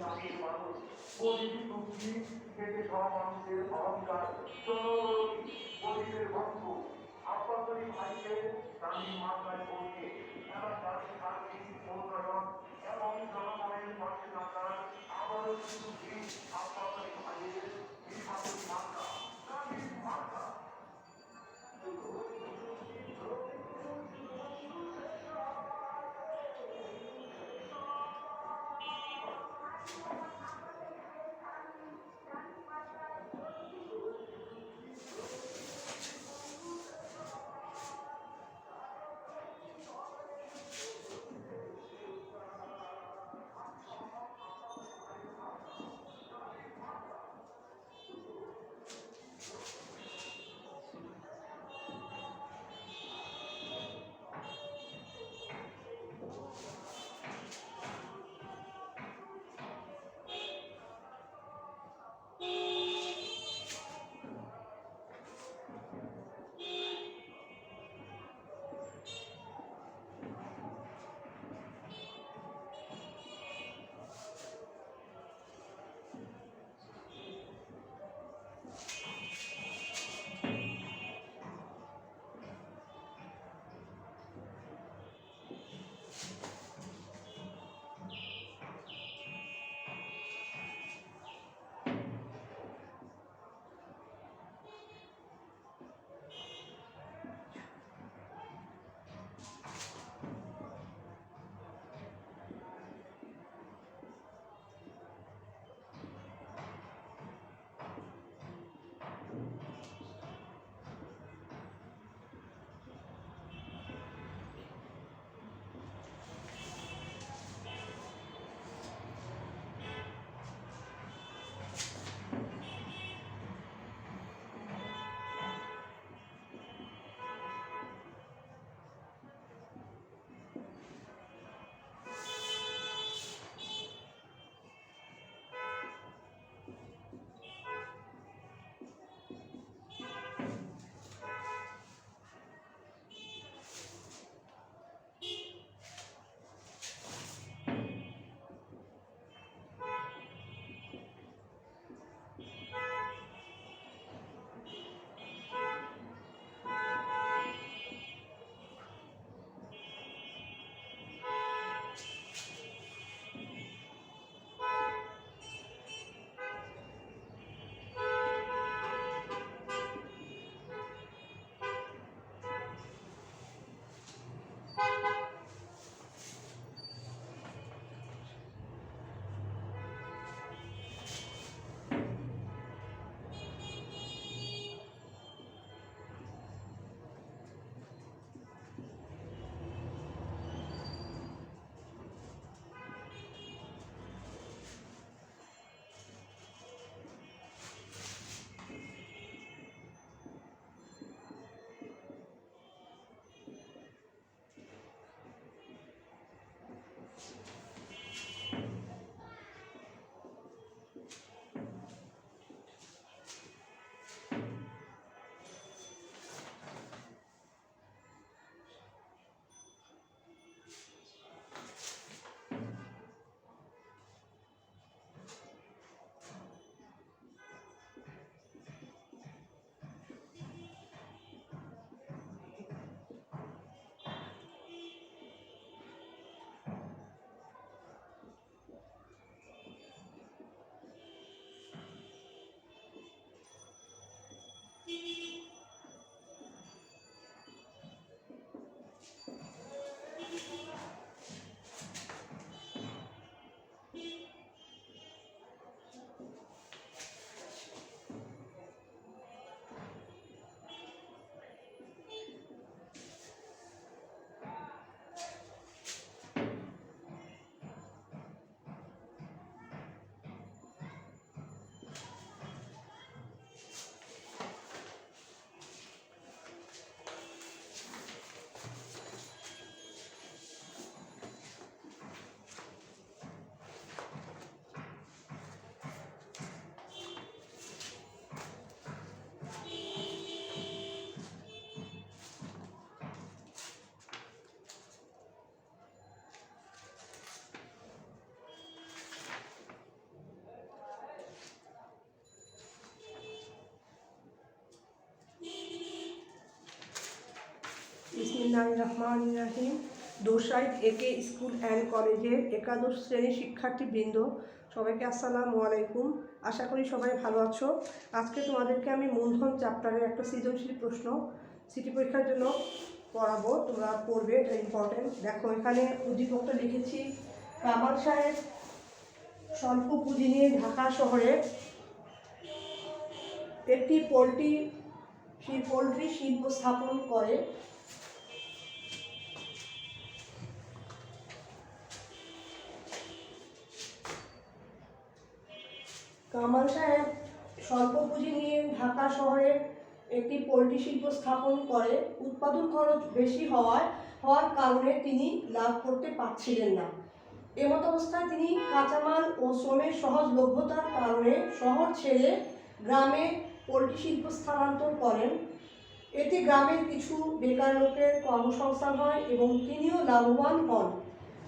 জাতির মানুষ গরিবী দুঃখী খেটে খাওয়া মানুষের অহংকার গরিবের বন্ধু আব্বাসী ভাইকে গান্ধীর মাথায় বলছে এলাকার সার্বিক উন্নয়ন এবং জনগণের পাশে থাকার আবারও কিছু দিন আব্বাসী ভাইয়ের নির্বাচনী মার্কা গান্ধীর মার্কা। বিসমিল্লাহিররহমানিররহিম। দোসাইদ একে স্কুল অ্যান্ড কলেজের একাদশ শ্রেণীর শিক্ষার্থীবৃন্দ, সবাইকে আসসালামু আলাইকুম। আশা করি সবাই ভালো আছো। আজকে তোমাদেরকে আমি মূলধন চ্যাপ্টারের একটা সৃজনশীল প্রশ্ন সিটি পরীক্ষার জন্য পড়াবো, তোমরা পড়বে, এটা ইম্পর্টেন্ট। দেখো, এখানে উদ্দীপকটা লিখেছি, কামাল সাহেব স্বল্প পুঁজি নিয়ে ঢাকা শহরে একটি পোলট্রি শিল্প স্থাপন করে। কামাল সাহেব স্বল্প পুঁজি নিয়ে ঢাকা শহরে একটি পোলট্রি শিল্প স্থাপন করে। উৎপাদন খরচ বেশি হওয়ার কারণে তিনি লাভ করতে পারছিলেন না। এমত অবস্থায় তিনি কাঁচামাল ও শ্রমের সহজলভ্যতার কারণে শহর ছেড়ে গ্রামে পোলট্রি শিল্প স্থানান্তর করেন। এতে গ্রামের কিছু বেকার লোকের কর্মসংস্থান হয় এবং তিনিও লাভবান হন।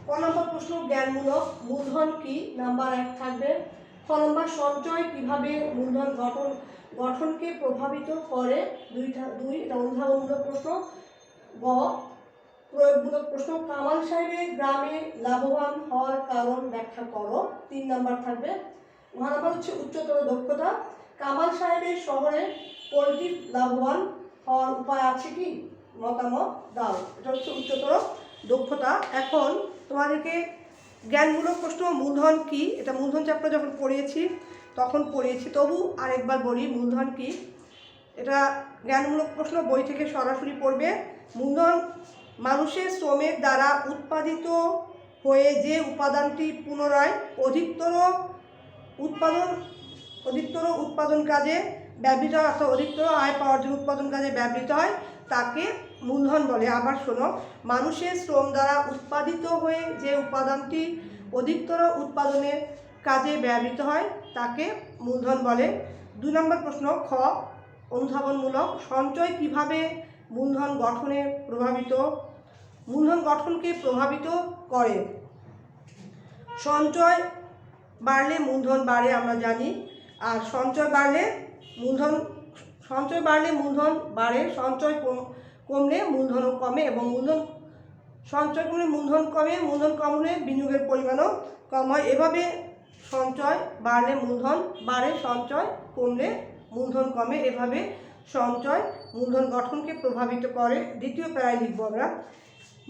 ক নম্বর প্রশ্ন জ্ঞানমূলক। মূলধন কি? নাম্বার 1 থাকবে। খ নম্বর সঞ্চয় কিভাবে মূলধন গঠনকে প্রভাবিত করে? 2 এটা অনুধাবনমূলক প্রশ্ন। গ প্রয়োগমূলক প্রশ্ন, কামাল সাহেবের গ্রামে লাভবান হওয়ার কারণ ব্যাখ্যা করো। 3 নম্বর থাকবে। ঘ নম্বর হচ্ছে উচ্চতর দক্ষতা। কামাল সাহেবের শহরে পোলট্রি লাভবান হওয়ার উপায় আছে কি? মতামত দাও। এটা হচ্ছে উচ্চতর দক্ষতা। এখন তোমাদেরকে জ্ঞানমূলক প্রশ্ন, মূলধন কি? এটা মূলধন চ্যাপ্টার যখন পড়িয়েছি, তবু আরেকবার বলি, মূলধন কি? এটা জ্ঞানমূলক প্রশ্ন, বই থেকে সরাসরি পড়বে। মূলধন মানুষের শ্রমের দ্বারা উৎপাদিত হয়ে যে উপাদানটি পুনরায় অধিকতর উৎপাদন কাজে ব্যবহৃত হয়, অর্থাৎ অধিকতর আয় পাওয়ার জন্য উৎপাদন কাজে ব্যবহৃত হয়, তাকে মূলধন বলে। আবার শোনো, মানুষের শ্রম দ্বারা উৎপাদিত হয়ে যে উপাদানটি অধিকতর উৎপাদনের কাজে ব্যবহৃত হয়, তাকে মূলধন বলে। 2 নম্বর প্রশ্ন, খ অনুধাবনমূলক। সঞ্চয় কিভাবে মূলধন গঠনকে প্রভাবিত করে? সঞ্চয় বাড়লে মূলধন বাড়ে, আমরা জানি। আর সঞ্চয় বাড়লে মূলধন বাড়ে, সঞ্চয় কমলে মূলধনও কমে, এবং সঞ্চয় কমলে মূলধন কমে, মূলধন কম হলে বিনিয়োগের পরিমাণও কম হয়। এভাবে সঞ্চয় বাড়লে মূলধন বাড়ে, সঞ্চয় কমলে মূলধন কমে। এভাবে সঞ্চয় মূলধন গঠনকে প্রভাবিত করে। দ্বিতীয় প্যারায় লিখব আমরা,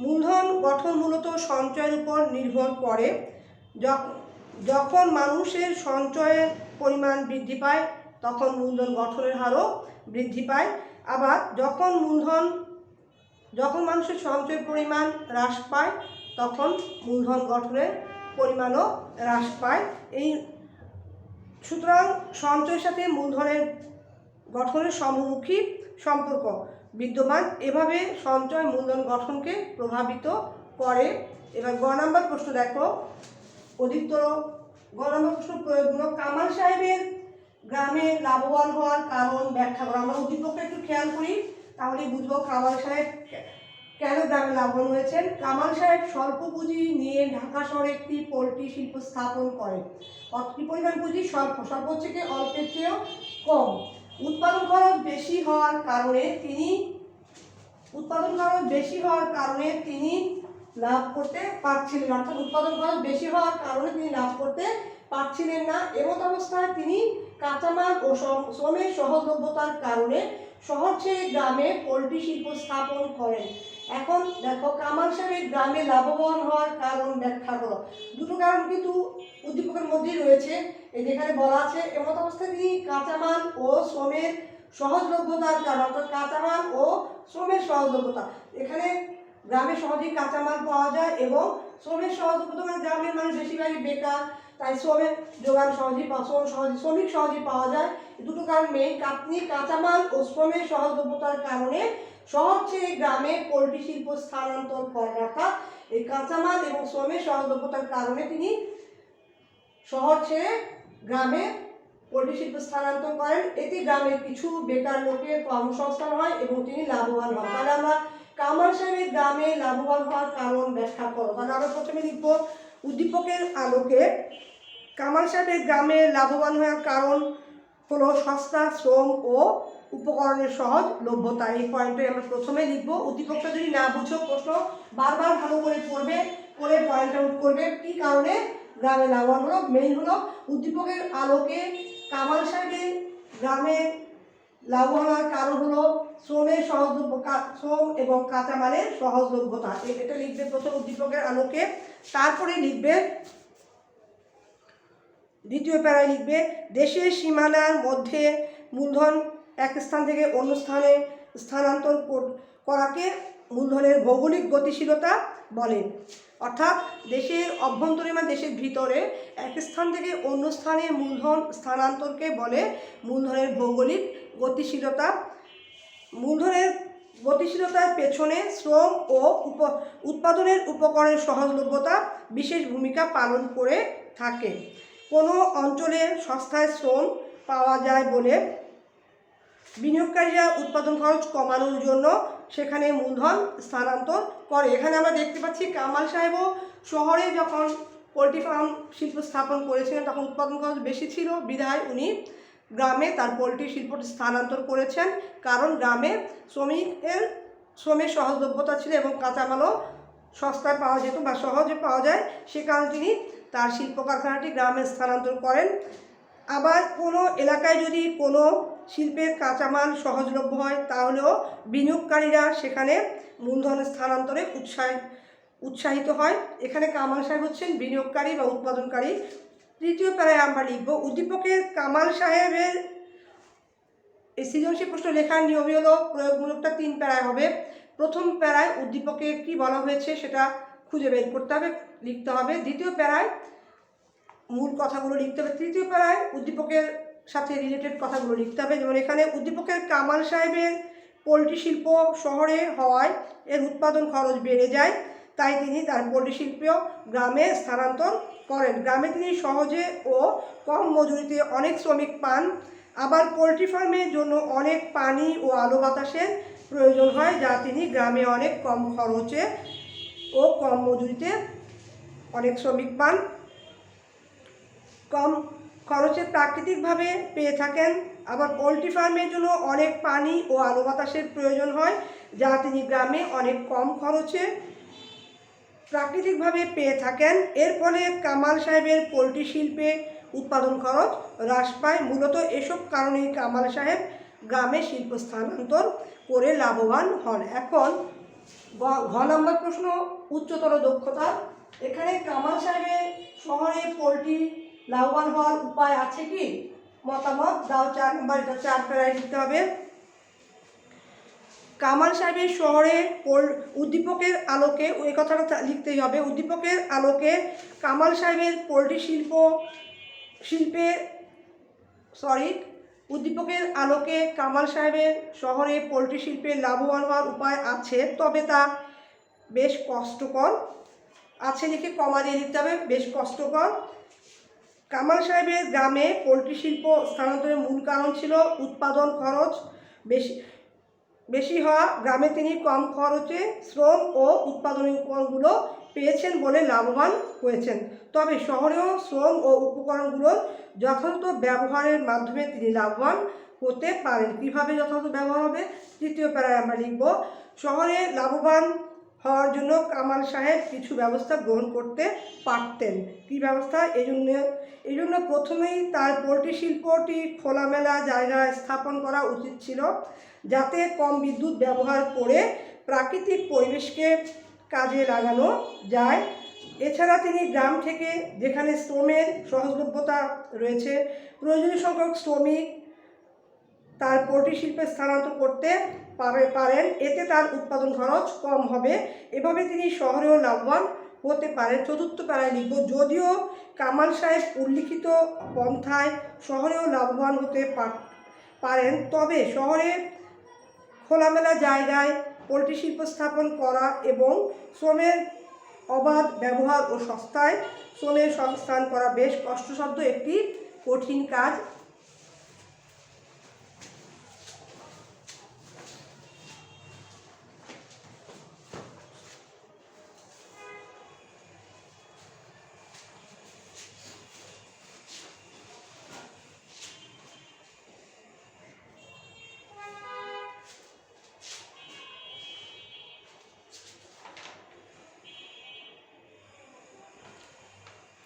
মূলধন গঠন মূলত সঞ্চয়ের উপর নির্ভর করে। যখন মানুষের সঞ্চয়ের পরিমাণ বৃদ্ধি পায়, তখন মূলধন গঠনের হারও বৃদ্ধি পায়। আবার যখন মানুষের সঞ্চয়ের পরিমাণ হ্রাস পায়, তখন মূলধন গঠনের পরিমাণও হ্রাস পায়। সুতরাং সঞ্চয়ের সাথে মূলধনের গঠনের সমমুখী সম্পর্ক বিদ্যমান। এভাবে সঞ্চয় মূলধন গঠনকে প্রভাবিত করে। এবার গ নম্বর প্রশ্ন দেখো, গ নম্বর প্রশ্ন প্রয়োগমূলক। কামাল সাহেবের গ্রামে লাভবান হওয়ার কারণ ব্যাখ্যা করো। আমরা উদ্দীপকটা একটু খেয়াল করি, তাহলেই বুঝবো কামাল সাহেব কেন গ্রামে লাভবান হয়েছেন। কামাল সাহেব স্বল্প পুঁজি নিয়ে ঢাকা শহরে একটি পোলট্রি শিল্প স্থাপন করেন। কি পরিমাণ পুঁজি? স্বল্প হচ্ছে কি অল্পের চেয়েও কম। উৎপাদন খরচ বেশি হওয়ার কারণে তিনি লাভ করতে পারছিলেন, অর্থাৎ উৎপাদন খরচ বেশি হওয়ার কারণে তিনি লাভ করতে পারছিলেন না। এমত অবস্থায় তিনি কাঁচামাল ও শ্রমের সহজলভ্যতার কারণে শহর ছেড়ে গ্রামে পোলট্রি শিল্প স্থাপন করেন। এখন দেখো, কামাল সাহেবের গ্রামে লাভবান হওয়ার কারণ ব্যাখ্যা করো। দুটো কারণ কিন্তু উদ্দীপকের মধ্যেই রয়েছে, যেখানে বলা আছে এমত অবস্থায় তিনি কাঁচামাল ও শ্রমের সহজলভ্যতার কারণ, অর্থাৎ কাঁচামাল ও শ্রমের সহজলভ্যতা। এখানে গ্রামে সহজেই কাঁচামাল পাওয়া যায় এবং শ্রমের সহজলভ্যতা, মানে গ্রামের মানুষ বেশিরভাগই বেকার, তাই শ্রমের যোগান শ্রমিক সহজেই পাওয়া যায়। দুটো কারণ মেইন, কাঁচামাল ও শ্রমের সহজলভ্যতার কারণে শহর ছেড়ে গ্রামে পোলট্রি শিল্প স্থানান্তর করেন। অর্থাৎ এই কাঁচামাল এবং শ্রমের সহজলভ্যতার কারণে তিনি শহর ছেড়ে গ্রামে পোলট্রি শিল্প স্থানান্তর করেন। এতে গ্রামের কিছু বেকার লোকের কর্মসংস্থান হয় এবং তিনি লাভবান হন। তাহলে আমরা কামাল সাহেবের গ্রামে লাভবান হওয়ার কারণ ব্যাখ্যা করো। তাহলে আমরা প্রথমে লিখব, উদ্দীপকের আলোকে কামাল সাহেবের গ্রামে লাভবান হওয়ার কারণ হলো সস্তা শ্রম ও উপকরণের সহজ লভ্যতা। এই পয়েন্টে আমরা প্রথমে লিখবো। উদ্দীপকটা যদি না বুঝো প্রশ্ন বারবার ভালো করে পড়বে, পড়ে পয়েন্ট আউট করবে কি কারণে গ্রামে লাভবান হলো। মেইন হলো উদ্দীপকের আলোকে কামাল সাহেবের গ্রামে লাভবান হওয়ার কারণ হলো শ্রমের সহজলভ্য, শ্রম এবং কাঁচামালের সহজলভ্যতা। এটা লিখবে প্রথম উদ্দীপকের আলোকে। তারপরে লিখবে দ্বিতীয় প্যারায় লিখবে দেশের সীমানার মধ্যে মূলধন এক স্থান থেকে অন্য স্থানে স্থানান্তর করাকে মূলধনের ভৌগোলিক গতিশীলতা বলে। অর্থাৎ দেশের অভ্যন্তরে বা দেশের ভিতরে এক স্থান থেকে অন্য স্থানে মূলধন স্থানান্তরকে বলে মূলধনের ভৌগোলিক গতিশীলতা। মূলধনের গতিশীলতার পেছনে শ্রম ও উৎপাদনের উপকরণের সহজলভ্যতা বিশেষ ভূমিকা পালন করে থাকে। কোনো অঞ্চলে সস্তায় শ্রম পাওয়া যায় বলে বিনিয়োগকারীরা উৎপাদন খরচ কমানোর জন্য সেখানে মূলধন স্থানান্তর করে। এখানে আমরা দেখতে পাচ্ছি কামাল সাহেবও শহরে যখন পোলট্রি ফার্ম শিল্প স্থাপন করেছিলেন তখন উৎপাদন খরচ বেশি ছিল, বিধায় উনি গ্রামে তার পোলট্রি শিল্পটি স্থানান্তর করেছেন। কারণ গ্রামে শ্রমের সহজলভ্যতা ছিল এবং কাঁচামালও সস্তায় পাওয়া যেত বা সহজে পাওয়া যায়, সে কারণে তিনি তার শিল্প কারখানাটি গ্রামে স্থানান্তর করেন। আবার কোনো এলাকায় যদি কোনো শিল্পের কাঁচামাল সহজলভ্য হয় তাহলেও বিনিয়োগকারীরা সেখানে মূলধন স্থানান্তরে উৎসাহিত হয়। এখানে কামাল সাহেব হচ্ছেন বিনিয়োগকারী বা উৎপাদনকারী। তৃতীয় প্যারায় আমরা লিখব উদ্দীপকের কামাল সাহেবের এই সৃজনশীল প্রশ্ন লেখার নিয়মই হলো প্রয়োগমূলকটা 3 প্যারায় হবে। প্রথম প্যারায় উদ্দীপকে কি বলা হয়েছে সেটা খুঁজে বের করতে হবে, লিখতে হবে। দ্বিতীয় প্যারায় মূল কথাগুলো লিখতে হবে। তৃতীয় প্যারায় উদ্দীপকের সাথে রিলেটেড কথাগুলো লিখতে হবে। যেমন এখানে উদ্দীপকের কামাল সাহেবের পোলট্রি শিল্প শহরে হওয়ায় এর উৎপাদন খরচ বেড়ে যায়, তাই তিনি তার পোলট্রি শিল্প গ্রামে স্থানান্তর করেন। গ্রামে তিনি সহজে ও কম মজুরিতে অনেক শ্রমিক পান। আবার পোলট্রি ফার্মের জন্য অনেক পানি ও আলো বাতাসের প্রয়োজন হয়, যা তিনি গ্রামে অনেক কম খরচে ও কম মজুরিতে অনেক শ্রমিক পান, কম খরচে প্রাকৃতিকভাবে পেয়ে থাকেন। আবার পোলট্রি ফার্মের জন্য অনেক পানি ও আলো বাতাসের প্রয়োজন হয়, যা তিনি গ্রামে অনেক কম খরচে প্রাকৃতিকভাবে পেয়ে থাকেন। এর ফলে কামাল সাহেবের পোলট্রি শিল্পে উৎপাদন খরচ হ্রাস পায়। মূলত এসব কারণেই কামাল সাহেব গ্রামে শিল্প স্থানান্তর করে লাভবান হন। এখন ঘ নম্বর প্রশ্ন উচ্চতর দক্ষতা। এখানে কামাল সাহেবের শহরে পোলট্রি লাভবান হওয়ার উপায় আছে কি? মতামত দাও 4 নম্বর, এটা 4 প্যারায় লিখতে হবে। কামাল সাহেবের শহরে উদ্দীপকের আলোকে, ওই কথাটা লিখতেই হবে। উদ্দীপকের আলোকে কামাল সাহেবের পোলট্রি উদ্দীপকের আলোকে কামাল সাহেবের শহরে পোলট্রি শিল্পে লাভবান হওয়ার উপায় আছে, তবে তা বেশ কষ্টকর। আছে লিখে কমা দিয়ে লিখতে হবে, বেশ কষ্টকর। কামাল সাহেবের গ্রামে পোলট্রি শিল্প স্থানান্তরের মূল কারণ ছিল উৎপাদন খরচ বেশি হওয়া। গ্রামে তিনি কম খরচে শ্রম ও উৎপাদনের উপকরণগুলো পেয়েছেন বলে লাভবান হয়েছেন। তবে শহরেও শ্রম ও উপকরণগুলোর যথাযথ ব্যবহারের মাধ্যমে তিনি লাভবান হতে পারেন। কীভাবে যথাযথ ব্যবহার হবে? তৃতীয় প্যারায় আমরা লিখব শহরে লাভবান হওয়ার জন্য কামাল সাহেব কিছু ব্যবস্থা গ্রহণ করতে পারতেন। কী ব্যবস্থা? এই জন্য প্রথমেই তার পোলট্রি শিল্পটি খোলামেলা জায়গায় স্থাপন করা উচিত ছিল, যাতে কম বিদ্যুৎ ব্যবহার করে প্রাকৃতিক পরিবেশকে কাজে লাগানো যায়। এছাড়া তিনি গ্রাম থেকে যেখানে শ্রমের সহজলভ্যতা রয়েছে প্রয়োজনীয় সংখ্যক শ্রমিক তার পোলট্রি শিল্পে স্থানান্তর করতে পারেন, এতে তার উৎপাদন খরচ কম হবে। এভাবে তিনি শহরেও লাভবান হতে পারেন। চতুর্থ প্যারায় লিখব যদিও কামাল সাহেব উল্লিখিত পন্থায় শহরেও লাভবান হতে পারেন, তবে শহরে খোলামেলা জায়গায় পোলট্রি শিল্প স্থাপন করা এবং শ্রমের অবাধ ব্যবহার ও সস্তায় শ্রমের সংস্থান করা বেশ কষ্টসাধ্য একটি কঠিন কাজ।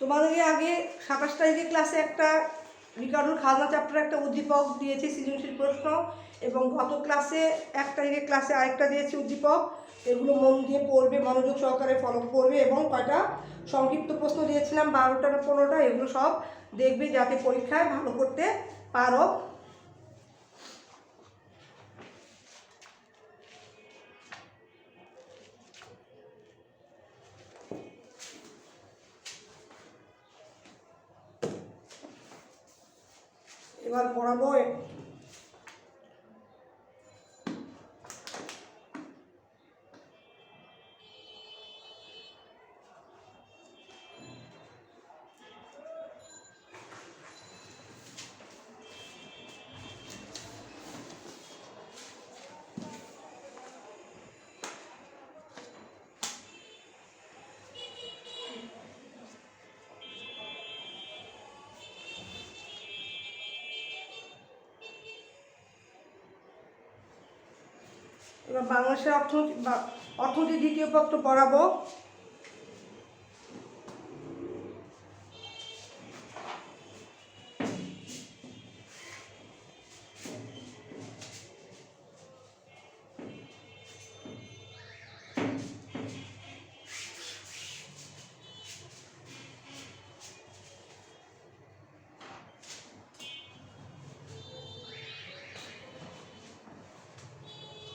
তোমাদেরকে আগে 27 তারিখে ক্লাসে একটা রিকার্ডোর খাজনা চ্যাপ্টার একটা উদ্দীপক দিয়েছি সৃজনশীল প্রশ্ন, এবং গত ক্লাসে 1 তারিখে ক্লাসে আরেকটা দিয়েছি উদ্দীপক। এগুলো মন দিয়ে পড়বে, মনোযোগ সহকারে ফলো করবে, এবং কয়টা সংক্ষিপ্ত প্রশ্ন দিয়েছিলাম 12টা না 15টা, এগুলো সব দেখবে যাতে পরীক্ষায় ভালো করতে পারো। এবার পড়াবো এবার বাংলাদেশের অর্থনীতি দ্বিতীয় পত্র পড়াবো।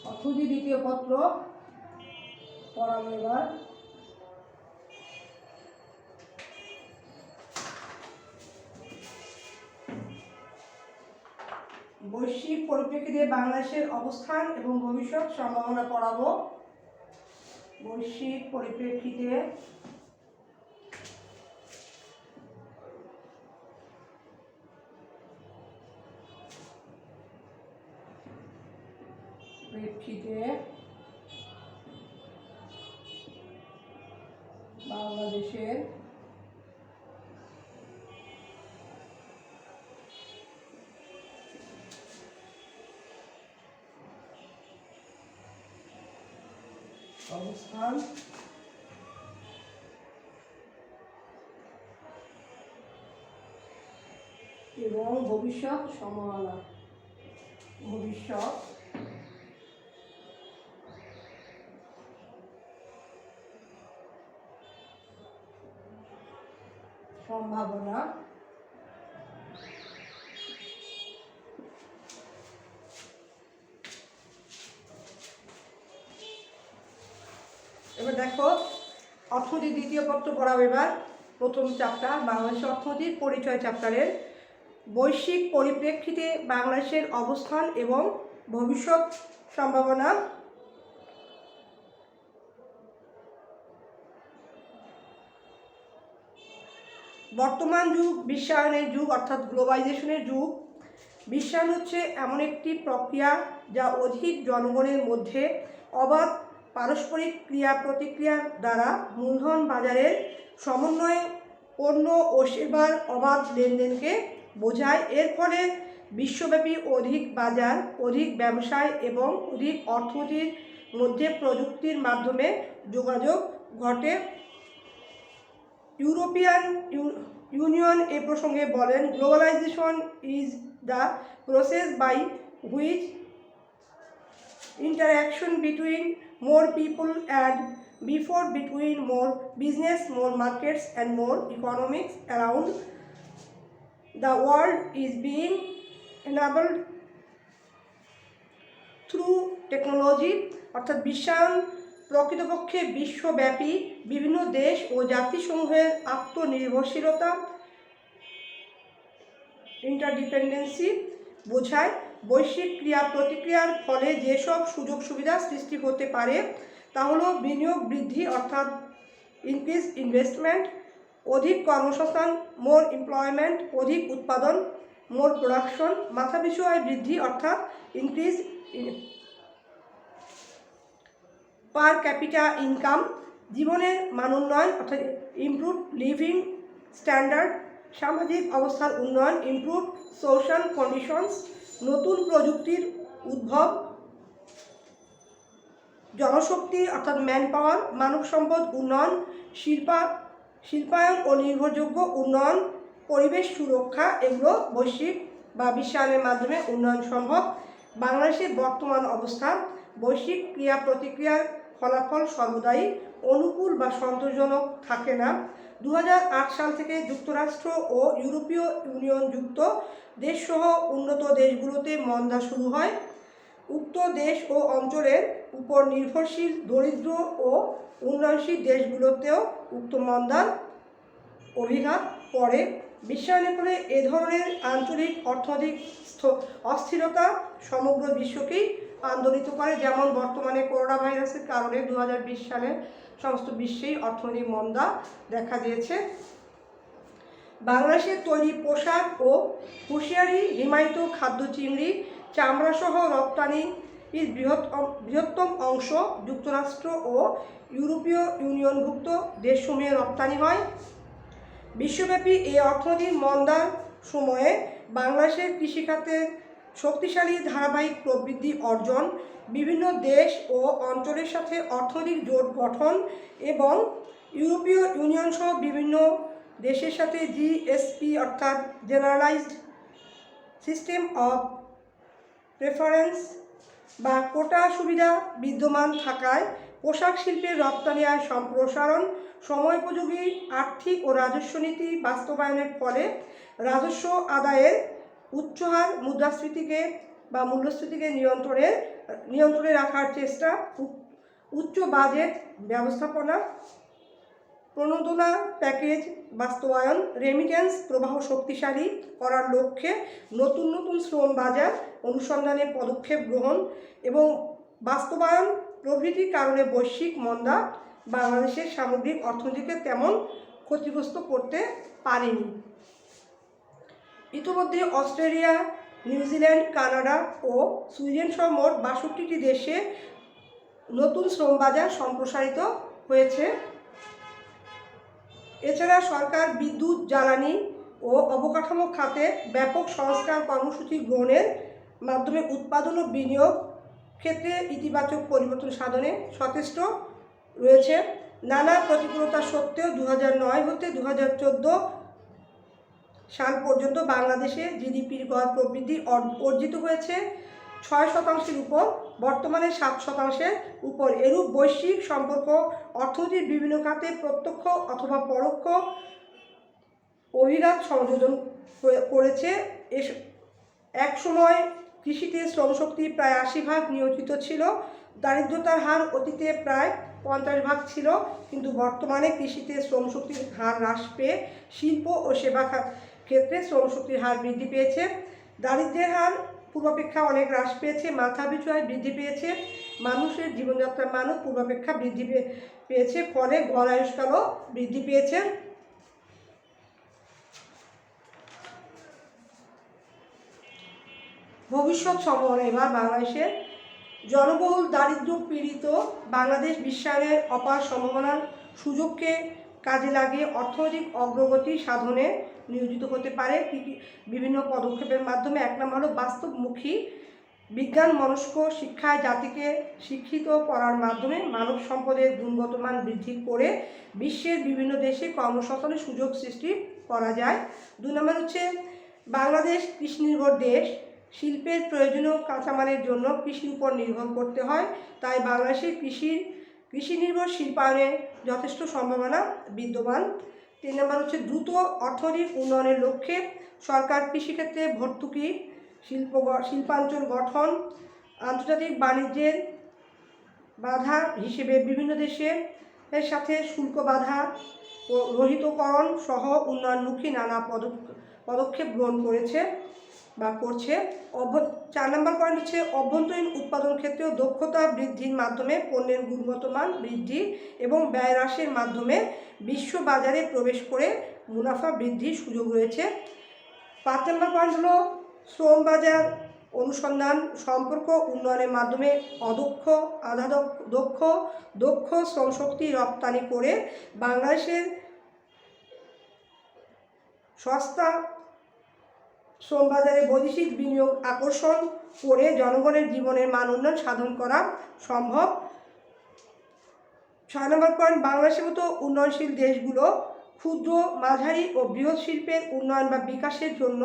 অর্থনীতি দ্বিতীয় পত্র পড়াবো এবার। বৈশ্বিক পরিপ্রেক্ষিতে বাংলাদেশের অবস্থান এবং ভবিষ্যৎ সম্ভাবনা পড়াবো। বৈশ্বিক পরিপ্রেক্ষিতে বাংলাদেশের অবস্থান এবং ভবিষ্যৎ সম্ভাবনা। এবার দেখো অর্থনীতি দ্বিতীয় পত্র পড়াবো এবার। প্রথম চ্যাপ্টার বাংলাদেশের অর্থনীতির পরিচয় চ্যাপ্টারের বৈশ্বিক পরিপ্রেক্ষিতে বাংলাদেশের অবস্থান এবং ভবিষ্যৎ সম্ভাবনা। বর্তমান যুগ বিশ্বায়নের যুগ অর্থাৎ গ্লোবালাইজেশনের যুগ। বিশ্বায়ন হচ্ছে এমন একটি প্রক্রিয়া যা অধিক জনগণের মধ্যে অবাধ পারস্পরিক ক্রিয়া প্রতিক্রিয়ার দ্বারা মূলধন বাজারের সমন্বয়ে পণ্য ও সেবার অবাধ লেনদেনকে বোঝায়। এর ফলে বিশ্বব্যাপী অধিক বাজার, অধিক ব্যবসায় এবং অধিক অর্থনীতির মধ্যে প্রযুক্তির মাধ্যমে যোগাযোগ ঘটে। ইউরোপিয়ান ইউনিয়ন এ প্রসঙ্গে বলেন, globalization is the process by which interaction between more people and before between more business, more markets and more economics around the world is being enabled through technology। অর্থাৎ বিশ্বায়ন প্রকৃতপক্ষে বিশ্বব্যাপী বিভিন্ন দেশ ও জাতিসমূহের আত্মনির্ভরশীলতা ইন্টারডিপেন্ডেন্সি বোঝায়। বৈশ্বিক ক্রিয়া প্রতিক্রিয়ার ফলে যেসব সুযোগ সুবিধা সৃষ্টি হতে পারে তা হলো বিনিয়োগ বৃদ্ধি অর্থাৎ ইনক্রিজ ইনভেস্টমেন্ট, অধিক কর্মসংস্থান মোর এমপ্লয়মেন্ট, অধিক উৎপাদন মোর প্রোডাকশন, মাথাপিছু আয় বৃদ্ধি অর্থাৎ ইনক্রিজ পার ক্যাপিটা ইনকাম, জীবনের মান উন্নয়ন অর্থাৎ ইমপ্রুভ লিভিং স্ট্যান্ডার্ড, সামাজিক অবস্থার উন্নয়ন ইমপ্রুভ সোশ্যাল কন্ডিশনস, নতুন প্রযুক্তির উদ্ভব, জনশক্তি অর্থাৎ ম্যান পাওয়ার, মানব সম্পদ উন্নয়ন, শিল্পায়ন ও নির্ভরযোগ্য উন্নয়ন, পরিবেশ সুরক্ষা, এগুলো বৈশ্বিক বা বিশ্বায়নের মাধ্যমে উন্নয়ন সম্ভব। বাংলাদেশের বর্তমান অবস্থান, বৈশ্বিক ক্রিয়া প্রতিক্রিয়ার ফলাফল সর্বদাই অনুকূল বা সন্তোষজনক থাকে না। 2008 সাল থেকে যুক্তরাষ্ট্র ও ইউরোপীয় ইউনিয়ন যুক্ত দেশসহ উন্নত দেশগুলোতে মন্দা শুরু হয়। উক্ত দেশ ও অঞ্চলের উপর নির্ভরশীল দরিদ্র ও উন্নয়নশীল দেশগুলোতেও উক্ত মন্দার অভিঘাত পড়ে। বিশ্বায়নের ফলে এ ধরনের আঞ্চলিক অর্থনৈতিক অস্থিরতা সমগ্র বিশ্বকেই আন্দোলিত করে, যেমন বর্তমানে করোনা ভাইরাসের কারণে 2020 সালে সমস্ত বিশ্বেই অর্থনৈতিক মন্দা দেখা দিয়েছে। বাংলাদেশের তৈরি পোশাক ও হুঁশিয়ারি হিমায়িত খাদ্য চিংড়ি, চামড়াসহ রপ্তানির বৃহত্তম অংশ যুক্তরাষ্ট্র ও ইউরোপীয় ইউনিয়নভুক্ত দেশসমূহে রপ্তানি হয়। বিশ্বব্যাপী এই অর্থনৈতিক মন্দার সময়ে বাংলাদেশের কৃষিখাতের শক্তিশালী ধারাবাহিক প্রবৃদ্ধি অর্জন, বিভিন্ন দেশ ও অঞ্চলের সাথে অর্থনৈতিক জোট গঠন এবং ইউরোপীয় ইউনিয়ন সহ বিভিন্ন দেশের সাথে জিএসপি অর্থাৎ জেনারেলাইজড সিস্টেম অফ প্রেফারেন্স বা কোটা সুবিধা বিদ্যমান থাকায় পোশাক শিল্পের রপ্তানি আয় সম্প্রসারণ, সময়োপযোগী আর্থিক ও রাজস্ব নীতি বাস্তবায়নের ফলে রাজস্ব আদায়ের উচ্চ হার, মুদ্রাস্ফীতিকে বা মূল্যস্ফীতিকে নিয়ন্ত্রণে রাখার চেষ্টা, উচ্চ বাজেট ব্যবস্থাপনা, প্রণোদনা প্যাকেজ বাস্তবায়ন, রেমিটেন্স প্রবাহ শক্তিশালী করার লক্ষ্যে নতুন নতুন শ্রম বাজার অনুসন্ধানে পদক্ষেপ গ্রহণ এবং বাস্তবায়ন প্রভৃতির কারণে বৈশ্বিক মন্দা বাংলাদেশের সামগ্রিক অর্থনীতিকে তেমন ক্ষতিগ্রস্ত করতে পারেনি। ইতিমধ্যে অস্ট্রেলিয়া, নিউজিল্যান্ড, কানাডা ও সুইডেন সহ মোট 62টি দেশে নতুন শ্রম বাজার সম্প্রসারিত হয়েছে। এছাড়া সরকার বিদ্যুৎ, জ্বালানি ও অবকাঠামো খাতে ব্যাপক সংস্কার কর্মসূচি গ্রহণের মাধ্যমে উৎপাদন ও বিনিয়োগ ক্ষেত্রে ইতিবাচক পরিবর্তন সাধনে সচেষ্ট রয়েছে। নানা প্রতিকূলতা সত্ত্বেও 2009 হতে 2014 সাল পর্যন্ত বাংলাদেশে জিডিপির গড় প্রবৃদ্ধি অর্জিত হয়েছে 6% উপর, বর্তমানে 7% উপর। এরূপ বৈশ্বিক সম্পর্ক অর্থনীতির বিভিন্ন খাতে প্রত্যক্ষ অথবা পরোক্ষ অভিঘাত সংযোজন করেছে। এক সময় কৃষিতে শ্রমশক্তি প্রায় 80% নিয়োজিত ছিল। দারিদ্রতার হার অতীতে প্রায় 50% ছিল, কিন্তু বর্তমানে কৃষিতে শ্রমশক্তির হার হ্রাস পেয়ে শিল্প ও সেবা ক্ষেত্রে শ্রমশক্তির হার বৃদ্ধি পেয়েছে। দারিদ্র্যের হার পূর্বাপেক্ষা অনেক হ্রাস পেয়েছে, মাথাপিছু আয় বৃদ্ধি পেয়েছে, মানুষের জীবনযাত্রার মানও পূর্বাপেক্ষা বৃদ্ধি পেয়েছে, ফলে গড় আয়ুষ্কালও বৃদ্ধি পেয়েছে। ভবিষ্যৎ সম্ভাবনা এবার বাংলাদেশের জনবহুল দারিদ্র পীড়িত বাংলাদেশ বিশ্বায়নের অপার সম্ভাবনার সুযোগকে কাজে লাগিয়ে অর্থনৈতিক অগ্রগতি সাধনে নিয়োজিত হতে পারে বিভিন্ন পদক্ষেপের মাধ্যমে। 1 নম্বর হলো বাস্তবমুখী বিজ্ঞান মনস্ক শিক্ষায় জাতিকে শিক্ষিত করার মাধ্যমে মানব সম্পদের গুণগত মান বৃদ্ধি করে বিশ্বের বিভিন্ন দেশে কর্মসংস্থানের সুযোগ সৃষ্টি করা যায়। 2 নম্বর হচ্ছে বাংলাদেশ কৃষিনির্ভর দেশ, শিল্পের প্রয়োজনীয় কাঁচামালের জন্য কৃষির উপর নির্ভর করতে হয়, তাই বাংলাদেশের কৃষি নির্ভর শিল্পায়নের যথেষ্ট সম্ভাবনা বিদ্যমান। 3 নম্বর হচ্ছে দ্রুত অর্থনৈতিক উন্নয়নের লক্ষ্যে সরকার কৃষিক্ষেত্রে ভর্তুকি, শিল্পাঞ্চল গঠন, আন্তর্জাতিক বাণিজ্যের বাধা হিসেবে বিভিন্ন দেশের সাথে শুল্ক বাধা রহিতকরণ সহ উন্নয়নমুখী নানা পদক্ষেপ গ্রহণ করেছে বা করছে। 4 নম্বর পয়েন্ট হচ্ছে অভ্যন্তরীণ উৎপাদন ক্ষেত্রেও দক্ষতা বৃদ্ধির মাধ্যমে পণ্যের গুণগত মান বৃদ্ধি এবং ব্যয় হ্রাসের মাধ্যমে বিশ্ব বাজারে প্রবেশ করে মুনাফা বৃদ্ধির সুযোগ রয়েছে। 5 নম্বর পয়েন্ট হলো শ্রম বাজার অনুসন্ধান সম্পর্ক উন্নয়নের মাধ্যমে দক্ষ শ্রমশক্তি রপ্তানি করে বাংলাদেশের সস্তা শ্রম বাজারে বৈদেশিক বিনিয়োগ আকর্ষণ করে জনগণের জীবনের মান উন্নয়ন সাধন করা সম্ভব। 6 নম্বর পয়েন্ট বাংলাদেশের মতো উন্নয়নশীল দেশগুলো ক্ষুদ্র, মাঝারি ও বৃহৎ শিল্পের উন্নয়ন বা বিকাশের জন্য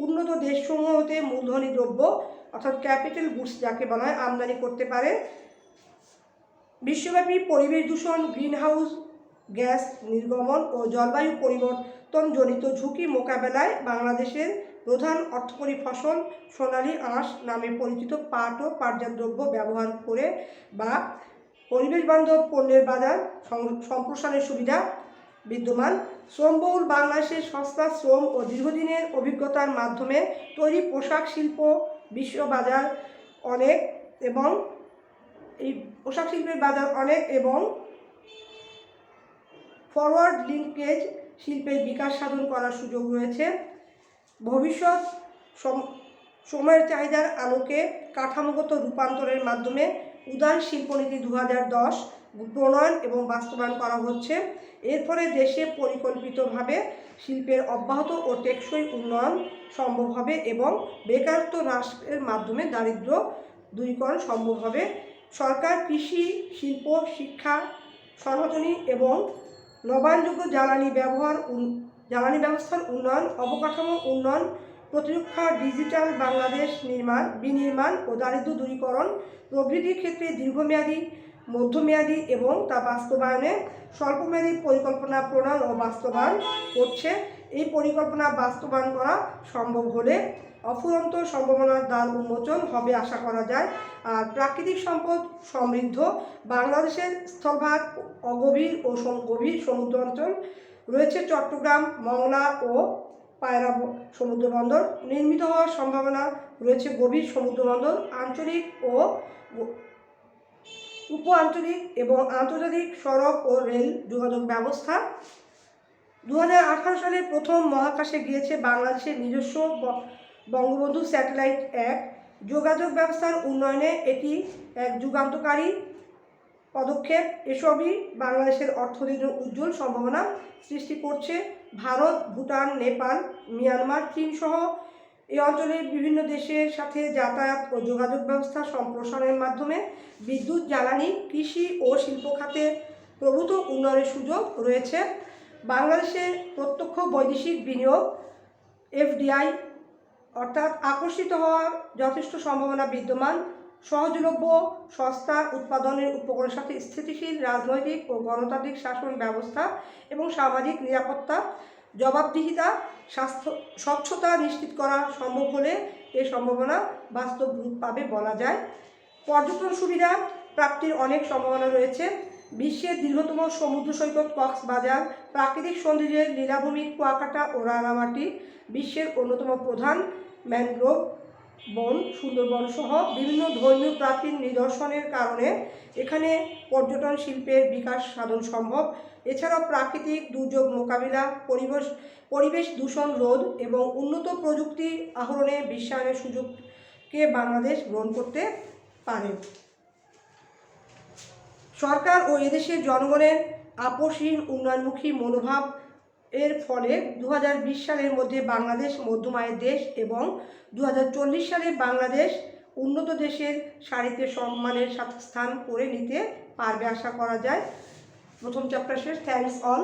উন্নত দেশসমূহ হতে মূলধনী দ্রব্য অর্থাৎ ক্যাপিটাল গুডস যাকে বলা হয় আমদানি করতে পারে। বিশ্বব্যাপী পরিবেশ দূষণ, গ্রিনহাউস গ্যাস নির্গমন ও জলবায়ু পরিবর্তনজনিত ঝুঁকি মোকাবেলায় বাংলাদেশের প্রধান অর্থকরী ফসল সোনালী আঁশ নামে পরিচিত পাট ও পাটজাত দ্রব্য ব্যবহার করে বা পরিবেশ বান্ধব পণ্যের বাজার সম্প্রসারণের সুবিধা বিদ্যমান। শ্রমবহুল বাংলাদেশের সস্তা শ্রম ও দীর্ঘদিনের অভিজ্ঞতার মাধ্যমে তৈরি পোশাক শিল্প বিশ্ব বাজার অনেক এবং এই পোশাক শিল্পের বাজার অনেক এবং ফরওয়ার্ড লিঙ্কেজ শিল্পের বিকাশ সাধন করার সুযোগ রয়েছে। ভবিষ্যৎ সময়ের চাহিদার আলোকে কাঠামোগত রূপান্তরের মাধ্যমে উদার শিল্পনীতি 2010 প্রণয়ন এবং বাস্তবায়ন করা হচ্ছে। এর ফলে দেশে পরিকল্পিতভাবে শিল্পের অব্যাহত ও টেকসই উন্নয়ন সম্ভব হবে এবং বেকারত্ব হ্রাসের মাধ্যমে দারিদ্র্য দূরীকরণ সম্ভব হবে। সরকার কৃষি, শিল্প, শিক্ষা, সনাতনী এবং নবায়নযোগ্য জ্বালানি ব্যবস্থার উন্নয়ন, অবকাঠামো উন্নয়ন, প্রতিরক্ষা, ডিজিটাল বাংলাদেশ বিনির্মাণ ও দারিদ্র্য দূরীকরণ প্রভৃতির ক্ষেত্রে দীর্ঘমেয়াদী, মধ্যমেয়াদী এবং তা বাস্তবায়নে স্বল্পমেয়াদী পরিকল্পনা প্রণয়ন ও বাস্তবায়ন করছে। এই পরিকল্পনা বাস্তবায়ন করা সম্ভব হলে অফুরন্ত সম্ভাবনার দ্বার উন্মোচন হবে আশা করা যায়। আর প্রাকৃতিক সম্পদ সমৃদ্ধ বাংলাদেশের স্থলভাগ অগভীর ও গভীর সমুদ্র অঞ্চল রয়েছে। চট্টগ্রাম, মংলা ও পায়রা সমুদ্র বন্দর নির্মিত হওয়ার সম্ভাবনা রয়েছে। গভীর সমুদ্র বন্দর, আঞ্চলিক ও উপ আঞ্চলিক এবং আন্তর্জাতিক সড়ক ও রেল যোগাযোগ ব্যবস্থা। 2018 সালে প্রথম মহাকাশে গিয়েছে বাংলাদেশের নিজস্ব বঙ্গবন্ধু স্যাটেলাইট 1। যোগাযোগ ব্যবস্থার উন্নয়নে এটি এক যুগান্তকারী পদক্ষেপ। এসবই বাংলাদেশের অর্থনীতির উজ্জ্বল সম্ভাবনা সৃষ্টি করছে। ভারত, ভুটান, নেপাল, মিয়ানমার, চীন সহ এই অঞ্চলের বিভিন্ন দেশের সাথে যাতায়াত ও যোগাযোগ ব্যবস্থা সম্প্রসারণের মাধ্যমে বিদ্যুৎ, জ্বালানি, কৃষি ও শিল্প খাতে প্রভূত উন্নয়নের সুযোগ রয়েছে। বাংলাদেশের প্রত্যক্ষ বৈদেশিক বিনিয়োগ FDI অর্থাৎ আকর্ষিত হওয়ার যথেষ্ট সম্ভাবনা বিদ্যমান। সহজলভ্য, সস্তা উৎপাদনের উপকরণের সাথে স্থিতিশীল রাজনৈতিক ও গণতান্ত্রিক শাসন ব্যবস্থা এবং সামাজিক নিরাপত্তা, জবাবদিহিতা, স্বচ্ছতা নিশ্চিত করা সম্ভব হলে এ সম্ভাবনা বাস্তব রূপ পাবে বলা যায়। পর্যটন সুবিধা প্রাপ্তির অনেক সম্ভাবনা রয়েছে। বিশ্বের দীর্ঘতম সমুদ্র সৈকত কক্সবাজার, প্রাকৃতিক সৌন্দর্যের লীলাভূমি কুয়াকাটা ও রাঙামাটি, বিশ্বের অন্যতম প্রধান ম্যানগ্রোভ বন সুন্দরবন সহ বিভিন্ন ধর্মীয় প্রাচীন নিদর্শনের কারণে এখানে পর্যটন শিল্পের বিকাশ সাধন সম্ভব। এছাড়াও প্রাকৃতিক দুর্যোগ মোকাবিলা, পরিবেশ দূষণ রোধ এবং উন্নত প্রযুক্তি আহরণে বিশ্বায়নের সুযোগকে বাংলাদেশ গ্রহণ করতে পারে। সরকার ও এদেশের জনগণের আপোষহীন উন্নয়নমুখী মনোভাব এর ফলে 2020 সালের মধ্যে বাংলাদেশ মধ্যম আয়ের দেশ এবং 2040 সালে বাংলাদেশ উন্নত দেশের সারিতে সম্মানের সাথে স্থান করে নিতে পারবে আশা করা যায়। প্রথম চ্যাপ্টার শেষ। Thanks all.